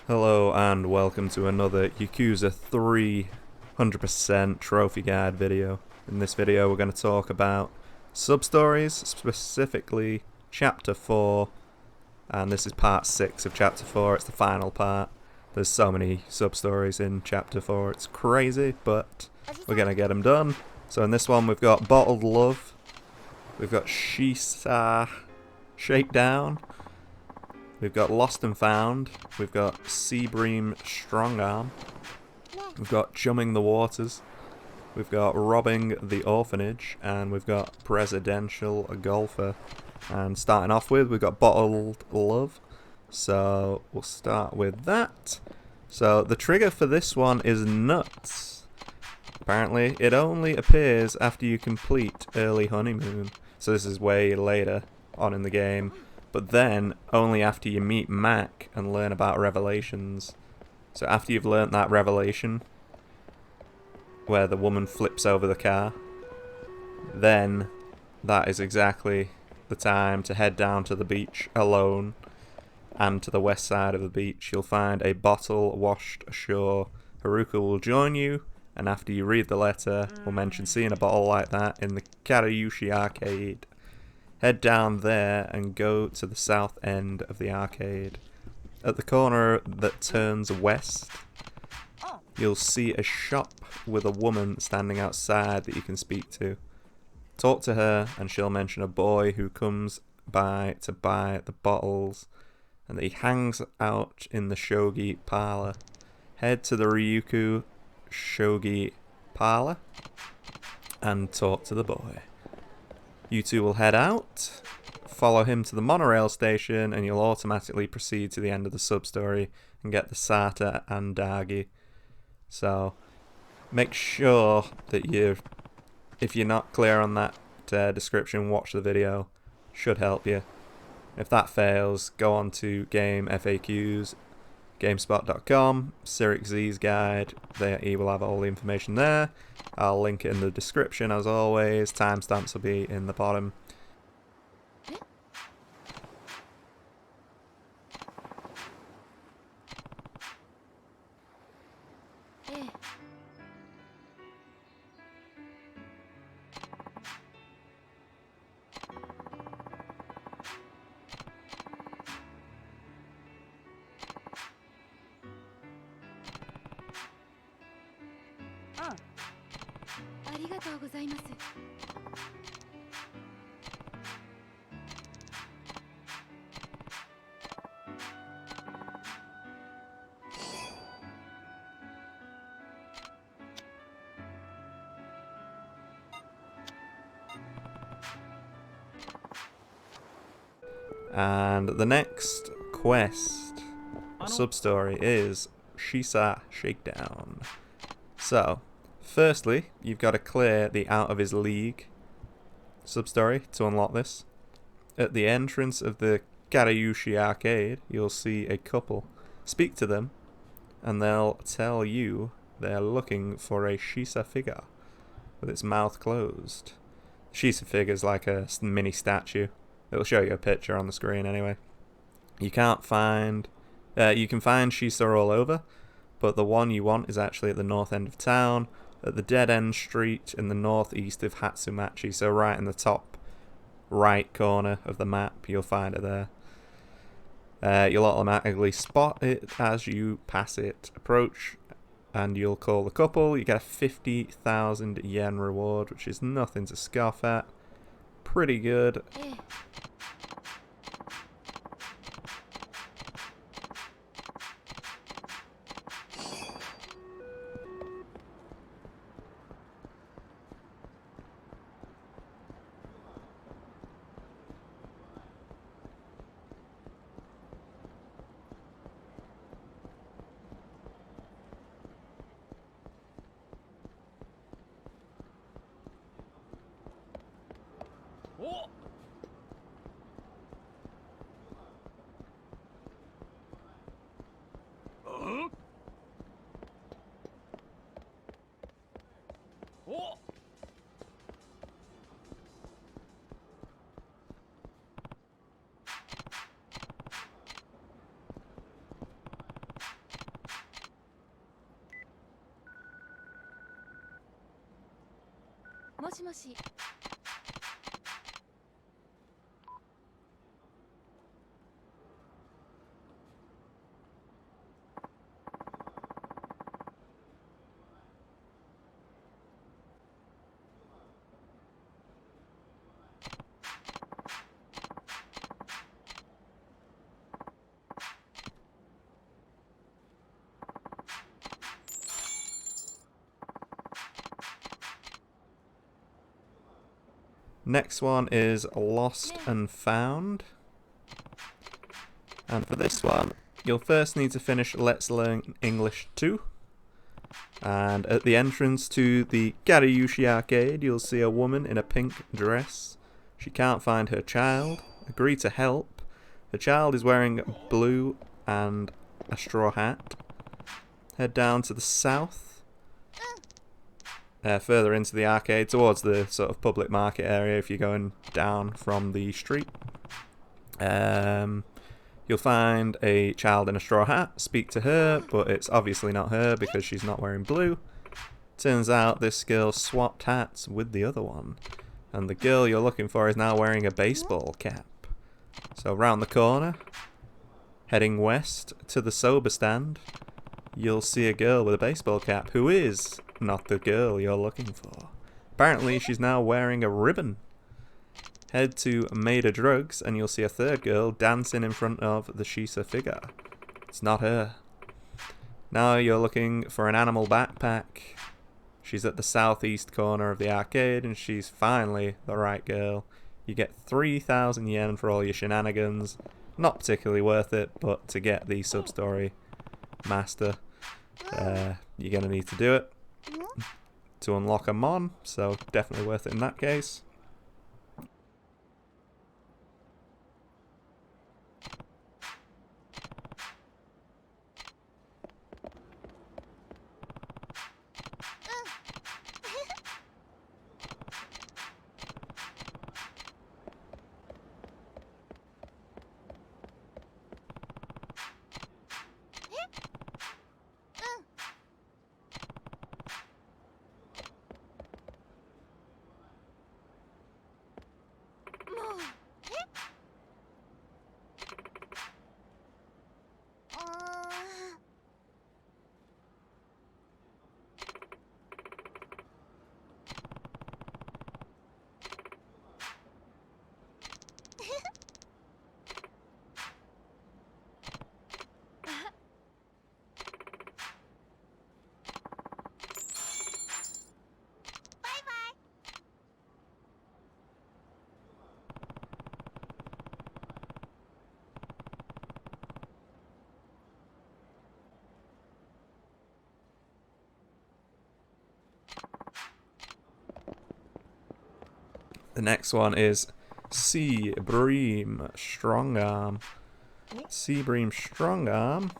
Hello and welcome to another Yakuza 3 100% trophy guide video. In this video we're going to talk about Substories, specifically Chapter 4, and this is part 6 of Chapter 4, it's the final part. There's so many Substories in Chapter 4, it's crazy, but we're going to get them done. So in this one we've got Bottled Love, we've got Shisa Shakedown, we've got Lost and Found, we've got Bream Strong Arm, we've got Chumming the Waters, we've got Robbing the Orphanage, and we've got Presidential Golfer. And starting off with, we've got Bottled Love, so we'll start with that. So the trigger for this one is nuts. Apparently it only appears after you complete Early Honeymoon, so this is way later on in the game. But then, only after you meet Mac and learn about Revelations. So after you've learnt that revelation, where the woman flips over the car, then that is exactly the time to head down to the beach alone. And to the west side of the beach, you'll find a bottle washed ashore. Haruka will join you, and after you read the letter, will mention seeing a bottle like that in the Karayushi arcade. Head down there and go to the south end of the arcade. At the corner that turns west, you'll see a shop with a woman standing outside that you can speak to. Talk to her and she'll mention a boy who comes by to buy the bottles and that he hangs out in the shogi parlor. Head to the Ryukyu shogi parlor and talk to the boy. You two will head out, follow him to the monorail station, and you'll automatically proceed to the end of the sub-story and get the Sata and Dagi. So, make sure that if you're not clear on that description, watch the video. Should help you. If that fails, go on to Game FAQs, GameSpot.com, Cyric Z's guide. He will have all the information there. I'll link it in the description as always. Timestamps will be in the bottom. And the next quest, sub-story, is Shisa Shakedown. So, firstly, you've got to clear the Out of His League sub-story to unlock this. At the entrance of the Karayushi arcade, you'll see a couple. Speak to them, and they'll tell you they're looking for a Shisa figure with its mouth closed. Shisa figure's like a mini statue. It'll show you a picture on the screen anyway. You can find Shisa all over, but the one you want is actually at the north end of town, at the dead end street in the northeast of Hatsumachi, so right in the top right corner of the map, you'll find it there. You'll automatically spot it as you pass it. Approach, and you'll call the couple. You get a 50,000 yen reward, which is nothing to scoff at. Pretty good. Next one is Lost and Found. And for this one, you'll first need to finish Let's Learn English 2. And at the entrance to the Garayushi arcade, you'll see a woman in a pink dress. She can't find her child. Agree to help. Her child is wearing blue and a straw hat. Head down to the south. Further into the arcade, towards the sort of public market area if you're going down from the street. You'll find a child in a straw hat, speak to her, but it's obviously not her because she's not wearing blue. Turns out this girl swapped hats with the other one, and the girl you're looking for is now wearing a baseball cap. So round the corner, heading west to the sober stand, you'll see a girl with a baseball cap who is not the girl you're looking for. Apparently she's now wearing a ribbon. Head to Maida Drugs and you'll see a third girl dancing in front of the Shisa figure. It's not her. Now you're looking for an animal backpack. She's at the southeast corner of the arcade and she's finally the right girl. You get 3,000 yen for all your shenanigans. Not particularly worth it, but to get the Substory master, you're going to need to do it to unlock a mon, so definitely worth it in that case. The next one is Bream Strong Arm. Bream Strong Arm.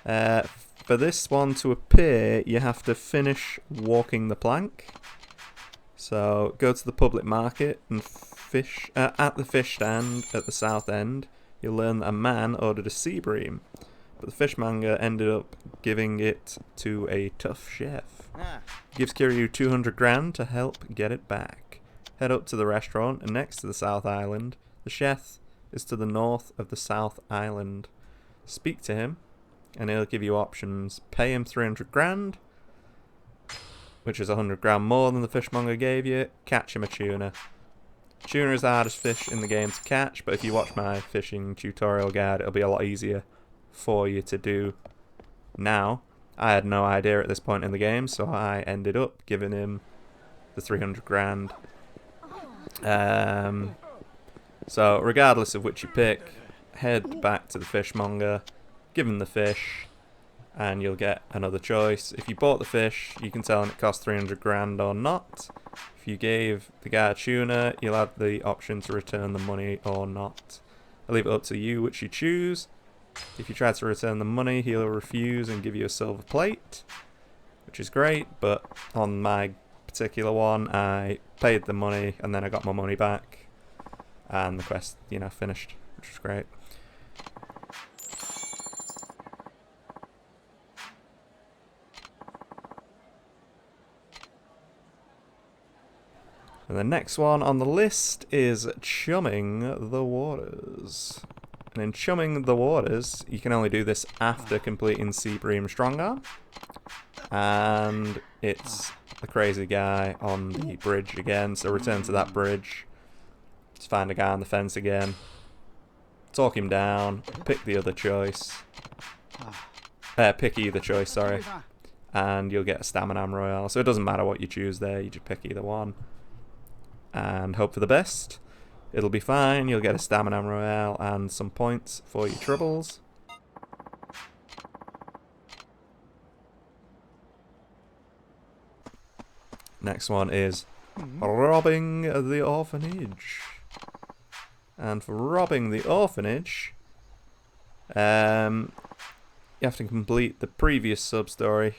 For this one to appear, you have to finish walking the plank. So go to the public market and fish at the fish stand at the south end. You'll learn that a man ordered a sea bream, but the fishmonger ended up giving it to a tough chef. Gives Kiryu 200 grand to help get it back. Head up to the restaurant and next to the South Island. The chef is to the north of the South Island. Speak to him and he'll give you options. Pay him 300 grand, which is 100 grand more than the fishmonger gave you. Catch him a tuna. Tuna is the hardest fish in the game to catch, but if you watch my fishing tutorial guide, it'll be a lot easier for you to do now. I had no idea at this point in the game, so I ended up giving him the 300 grand. So regardless of which you pick, head back to the fishmonger, give him the fish, and you'll get another choice. If you bought the fish, you can tell him it cost 300 grand or not. If you gave the guy a tuna, you'll have the option to return the money or not. I'll leave it up to you which you choose. If you try to return the money, he'll refuse and give you a silver plate, which is great, but on my particular one, I paid the money and then I got my money back, and the quest, finished, which was great. And the next one on the list is Chumming the Waters. And in Chumming the Waters, you can only do this after completing Bream Strong Arm. And it's the crazy guy on the bridge again, so return to that bridge. Just find a guy on the fence again. Talk him down, pick the other choice. Pick either choice, sorry. And you'll get a Stamina Royale. So it doesn't matter what you choose there, you just pick either one. And hope for the best. It'll be fine, you'll get a Stamina Royale and some points for your troubles. Next one is robbing the orphanage. And for robbing the orphanage, you have to complete the previous sub-story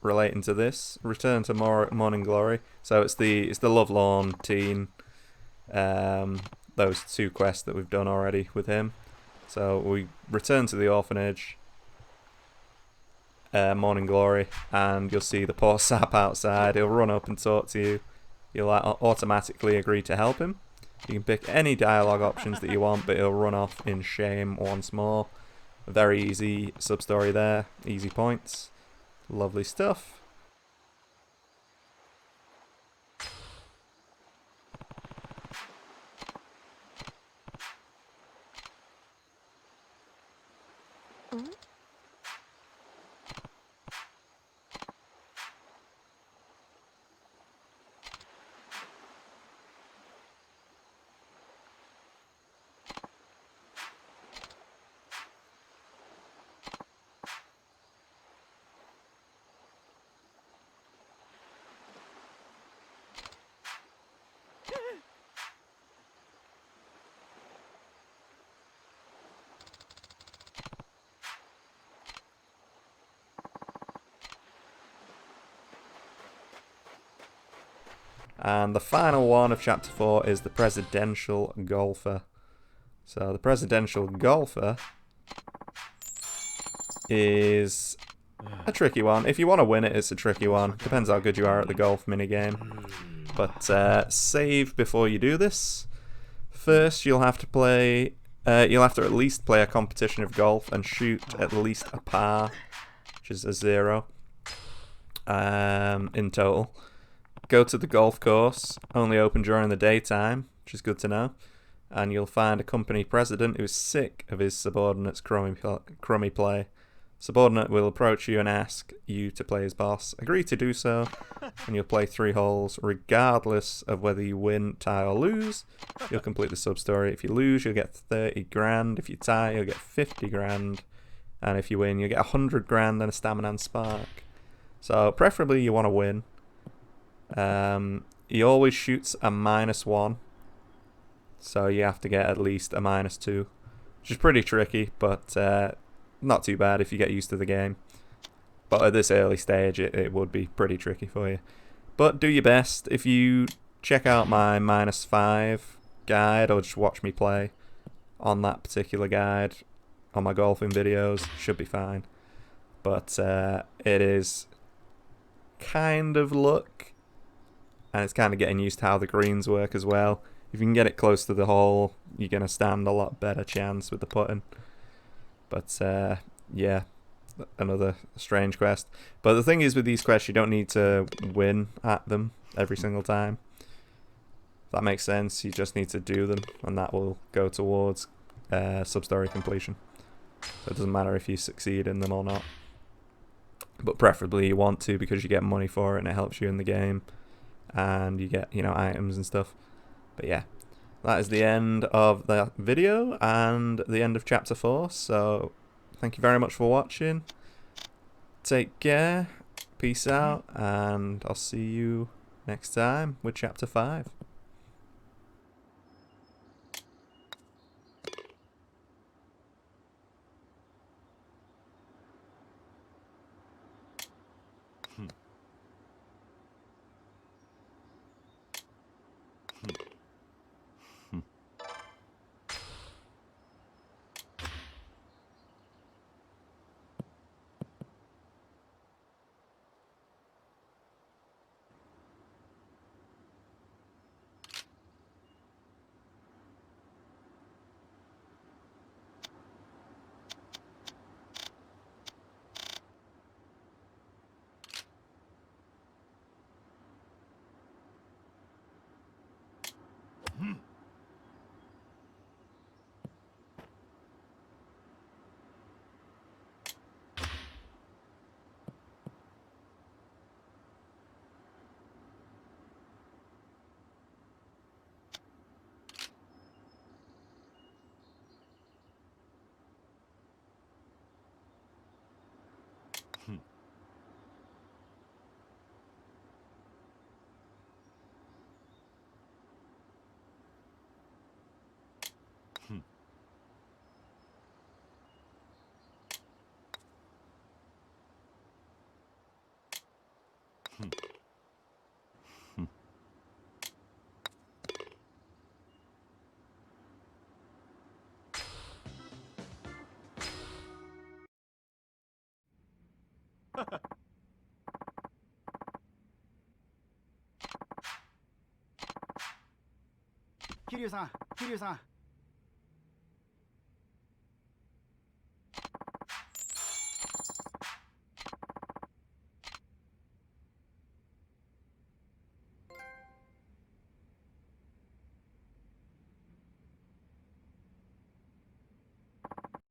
relating to this. Return to Morning Glory. So it's the Lovelorn teen. Those two quests that we've done already with him. So we return to the orphanage, Morning Glory, and you'll see the poor sap outside. He'll run up and talk to you. You'll automatically agree to help him. You can pick any dialogue options that you want, but he'll run off in shame once more. A very easy sub-story there. Easy points. Lovely stuff. And the final one of Chapter 4 is the Presidential Golfer. So the Presidential Golfer is a tricky one. If you want to win it, it's a tricky one. Depends how good you are at the golf minigame. But save before you do this. First, you'll have to play... you'll have to at least play a competition of golf and shoot at least a par, which is a 0 in total. Go to the golf course, only open during the daytime, which is good to know. And you'll find a company president who's sick of his subordinate's crummy play. Subordinate will approach you and ask you to play his boss. Agree to do so, and you'll play 3 holes, regardless of whether you win, tie, or lose. You'll complete the sub-story. If you lose, you'll get 30 grand. If you tie, you'll get 50 grand. And if you win, you'll get 100 grand and a stamina and spark. So, preferably you want to win. He always shoots a -1, so you have to get at least a -2, which is pretty tricky, but not too bad if you get used to the game. But at this early stage, it would be pretty tricky for you. But do your best. If you check out my -5 guide, or just watch me play on that particular guide on my golfing videos, should be fine. But it is kind of luck. And it's kind of getting used to how the greens work as well. If you can get it close to the hole, you're going to stand a lot better chance with the putting. But, yeah, another strange quest. But the thing is with these quests, you don't need to win at them every single time. If that makes sense. You just need to do them, and that will go towards sub-story completion. So it doesn't matter if you succeed in them or not. But preferably you want to, because you get money for it and it helps you in the game. And you get, items and stuff. But yeah, that is the end of the video and the end of Chapter 4. So, thank you very much for watching. Take care, peace out, and I'll see you next time with Chapter 5. 桐生さん、桐生さん、